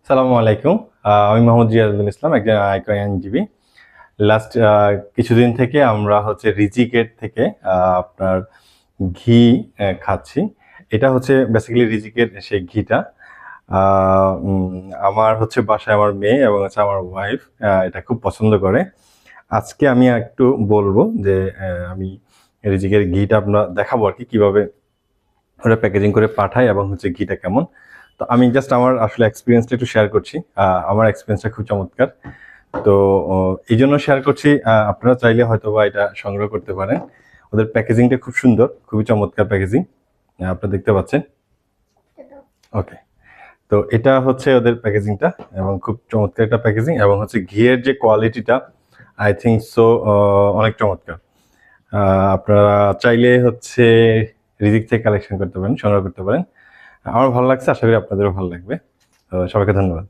সালামু আলাইকুম। আমি মোহাম্মদ জিয়াদুল ইসলাম, একজন আইনজীবী। লাস্ট কিছুদিন থেকে আমরা হচ্ছে রিজিকেট থেকে আপনার ঘি খাচ্ছি। এটা হচ্ছে বেসিক্যালি রিজিকের সেই ঘিটা। আমার হচ্ছে বাসায় আমার মেয়ে এবং হচ্ছে আমার ওয়াইফ এটা খুব পছন্দ করে। আজকে আমি একটু বলবো যে আমি রিজিকের ঘিটা আপনার দেখাবো আর কি কীভাবে ওরা প্যাকেজিং করে পাঠায় এবং হচ্ছে ঘিটা কেমন। তো আমি জাস্ট আমার আসলে এক্সপিরিয়েন্সটা একটু শেয়ার করছি। আমার এক্সপিরিয়েন্সটা খুব চমৎকার। তো এই জন্য শেয়ার করছি, আপনারা চাইলে হয়তো বা এটা সংগ্রহ করতে পারেন। ওদের প্যাকেজিংটা খুব সুন্দর, খুবই চমৎকার প্যাকেজিং আপনারা দেখতে পাচ্ছেন। ওকে, তো এটা হচ্ছে ওদের প্যাকেজিংটা এবং খুব চমৎকার একটা প্যাকেজিং এবং হচ্ছে ঘিয়ের যে কোয়ালিটিটা আই থিঙ্ক সো অনেক চমৎকার। আপনারা চাইলে হচ্ছে রিজিক থেকে কালেকশন করতে পারেন, সংগ্রহ করতে পারেন। আমার ভালো লাগছে, আশা করি আপনাদেরও ভালো লাগবে। তো সবাইকে ধন্যবাদ।